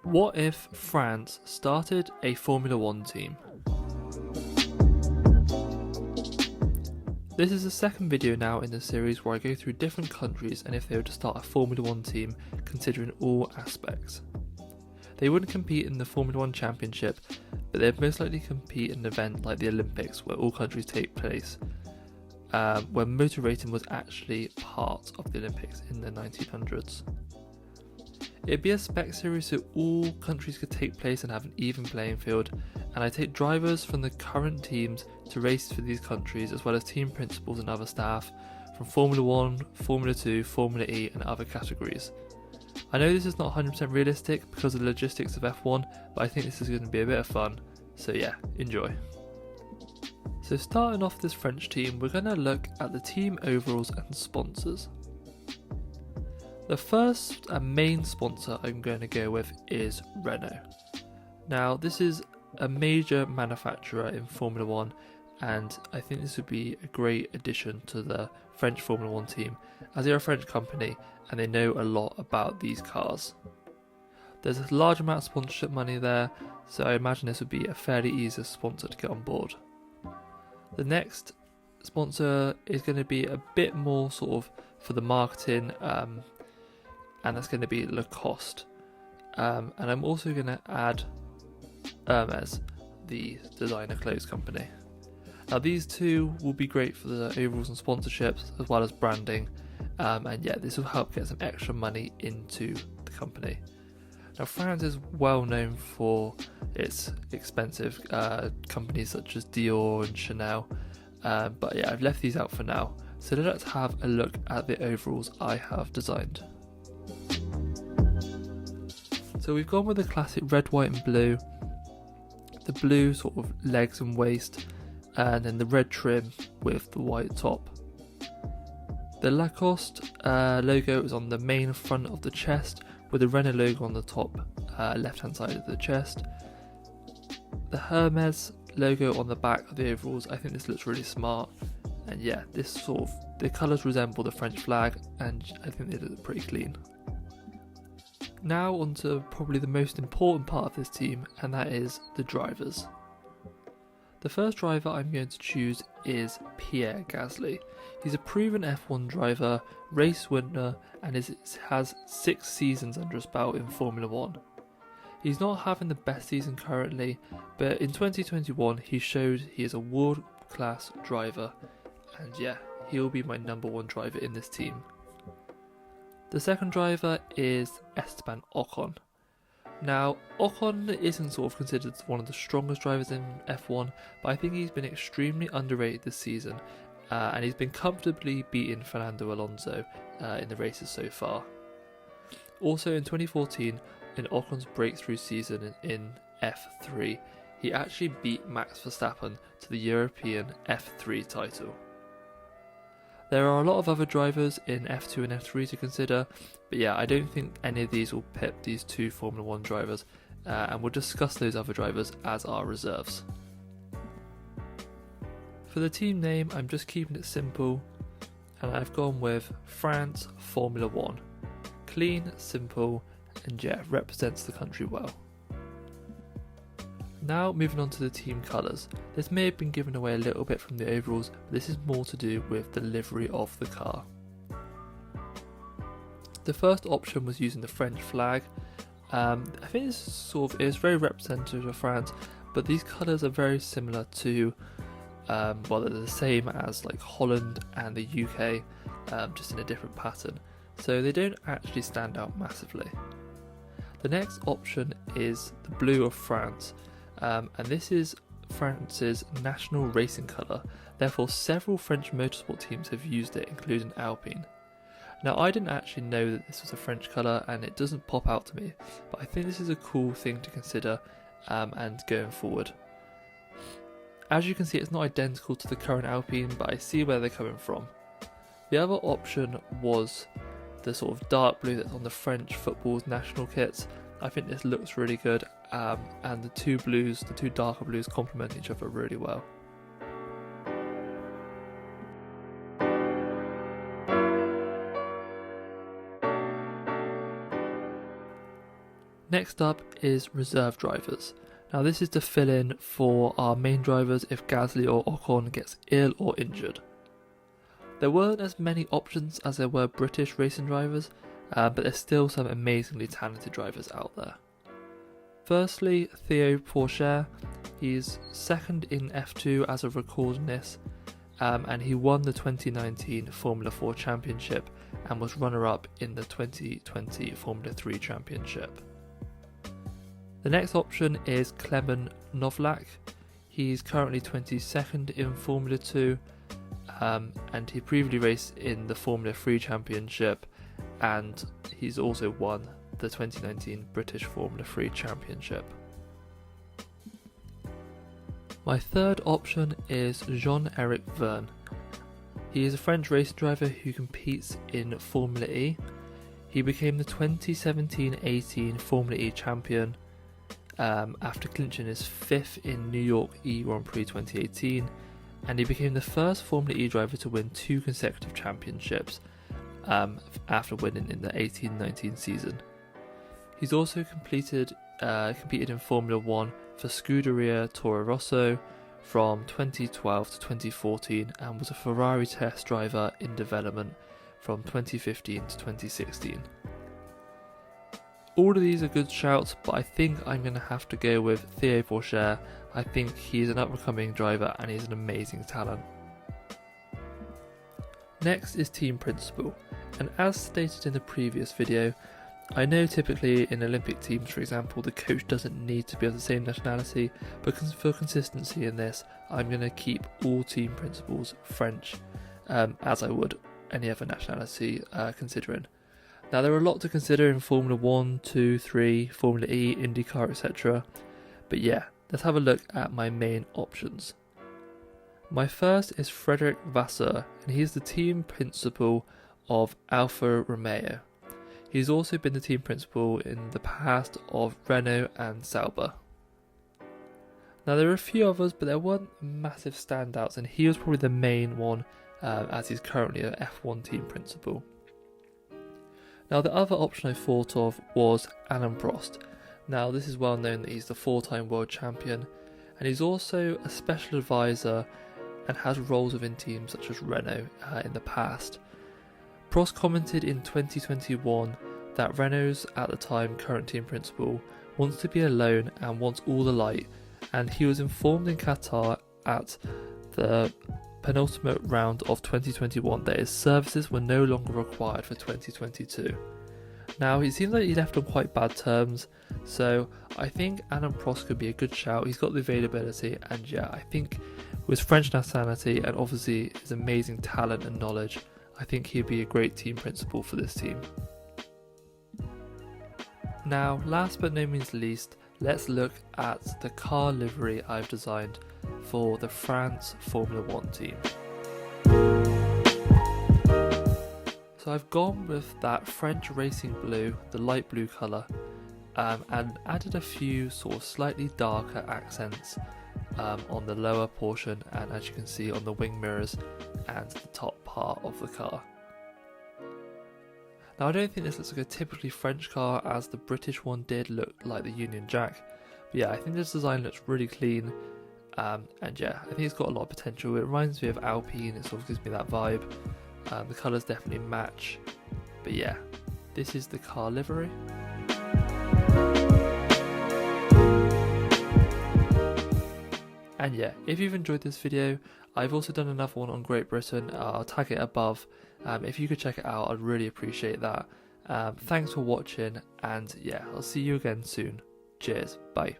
What if France started a Formula One team? This is the second video now in the series where I go through different countries and if they were to start a Formula One team, considering all aspects. They wouldn't compete in the Formula One Championship, but they'd most likely compete in an event like the Olympics where all countries take place, where motor racing was actually part of the Olympics in the 1900s. It'd be a spec series so all countries could take place and have an even playing field, and I take drivers from the current teams to race for these countries as well as team principals and other staff from Formula 1, Formula 2, Formula E and other categories. I know this is not 100% realistic because of the logistics of F1, but I think this is going to be a bit of fun, so yeah, enjoy. So starting off this French team, we're going to look at the team overalls and sponsors. The first and main sponsor I'm going to go with is Renault. Now this is a major manufacturer in Formula 1 and I think this would be a great addition to the French Formula 1 team as they're a French company and they know a lot about these cars. There's a large amount of sponsorship money there, so I imagine this would be a fairly easy sponsor to get on board. The next sponsor is going to be a bit more sort of for the marketing, and that's going to be Lacoste. And I'm also going to add Hermes, the designer clothes company. Now these two will be great for the overalls and sponsorships as well as branding, and yeah, this will help get some extra money into the company. Now France is well known for its expensive companies such as Dior and Chanel, but yeah, I've left these out for now. So let's have a look at the overalls I have designed. So we've gone with the classic red, white and blue, the blue sort of legs and waist, and then the red trim with the white top. The Lacoste logo is on the main front of the chest with the Renault logo on the top left hand side of the chest. The Hermes logo on the back of the overalls, I think this looks really smart, and yeah, this sort of, the colours resemble the French flag and I think they look pretty clean. Now on to probably the most important part of this team, and that is the drivers. The first driver I'm going to choose is Pierre Gasly. He's a proven F1 driver, race winner, and has 6 seasons under his belt in Formula 1. He's not having the best season currently, but in 2021 he showed he is a world-class driver, and yeah, he'll be my number 1 driver in this team. The second driver is Esteban Ocon. Now, Ocon isn't sort of considered one of the strongest drivers in F1, but I think he's been extremely underrated this season, and he's been comfortably beating Fernando Alonso in the races so far. Also in 2014, in Ocon's breakthrough season in F3, he actually beat Max Verstappen to the European F3 title. There are a lot of other drivers in F2 and F3 to consider, but yeah, I don't think any of these will pip these two Formula 1 drivers, and we'll discuss those other drivers as our reserves. For the team name, I'm just keeping it simple, and I've gone with France Formula 1. Clean, simple, and yeah, represents the country well. Now moving on to the team colours. This may have been given away a little bit from the overalls, but this is more to do with the livery of the car. The first option was using the French flag. I think this is very representative of France, but these colours are very similar to, they're the same as like Holland and the UK, just in a different pattern. So they don't actually stand out massively. The next option is the blue of France. And this is France's national racing colour, therefore several French motorsport teams have used it, including Alpine. Now I didn't actually know that this was a French colour and it doesn't pop out to me, but I think this is a cool thing to consider and going forward. As you can see, it's not identical to the current Alpine, but I see where they're coming from. The other option was the sort of dark blue that's on the French football's national kits. I think this looks really good, and the two darker blues complement each other really well. Next up is reserve drivers. Now this is to fill in for our main drivers if Gasly or Ocon gets ill or injured. There weren't as many options as there were British racing drivers, but there's still some amazingly talented drivers out there. Firstly, Theo Pourchaire. He's second in F2 as of recording this, and he won the 2019 Formula 4 Championship and was runner-up in the 2020 Formula 3 Championship. The next option is Klemen Novak. He's currently 22nd in Formula 2, and he previously raced in the Formula 3 Championship, and he's also won the 2019 British Formula 3 Championship. My third option is Jean-Eric Vergne. He is a French racing driver who competes in Formula E. He became the 2017-18 Formula E champion after clinching his 5th in New York E Grand Prix 2018, and he became the first Formula E driver to win 2 consecutive championships after winning in the 18-19 season. He's also competed in Formula 1 for Scuderia Toro Rosso from 2012 to 2014 and was a Ferrari test driver in development from 2015 to 2016. All of these are good shouts, but I think I'm going to have to go with Theo Pourchaire. I think he's an up-and-coming driver and he's an amazing talent. Next is team principal, and as stated in the previous video, I know typically in Olympic teams, for example, the coach doesn't need to be of the same nationality, but for consistency in this, I'm going to keep all team principals French, as I would any other nationality considering. Now there are a lot to consider in Formula 1, 2, 3, Formula E, IndyCar, etc. But yeah, let's have a look at my main options. My first is Frédéric Vasseur, and he's the team principal of Alfa Romeo. He's also been the team principal in the past of Renault and Sauber. Now there are a few others, but there weren't massive standouts, and he was probably the main one as he's currently an F1 team principal. Now the other option I thought of was Alain Prost. Now this is well known that he's the 4-time world champion, and he's also a special advisor and has roles within teams such as Renault in the past. Prost commented in 2021 that Renault's at the time current team principal wants to be alone and wants all the light, and he was informed in Qatar at the penultimate round of 2021 that his services were no longer required for 2022. Now it seems like he left on quite bad terms, so I think Alain Prost could be a good shout. He's got the availability, and yeah, I think with French nationality and obviously his amazing talent and knowledge, I think he'd be a great team principal for this team. Now, last but no means least, let's look at the car livery I've designed for the France Formula 1 team. So I've gone with that French racing blue, the light blue colour, and added a few sort of slightly darker accents on the lower portion, and as you can see on the wing mirrors and the top part of the car. Now I don't think this looks like a typically French car as the British one did look like the Union Jack, but yeah, I think this design looks really clean, and yeah, I think it's got a lot of potential. It reminds me of Alpine, it sort of gives me that vibe. The colours definitely match, but yeah, this is the car livery. And yeah, if you've enjoyed this video, I've also done another one on Great Britain. I'll tag it above. If you could check it out, I'd really appreciate that. Thanks for watching, and yeah, I'll see you again soon. Cheers, bye.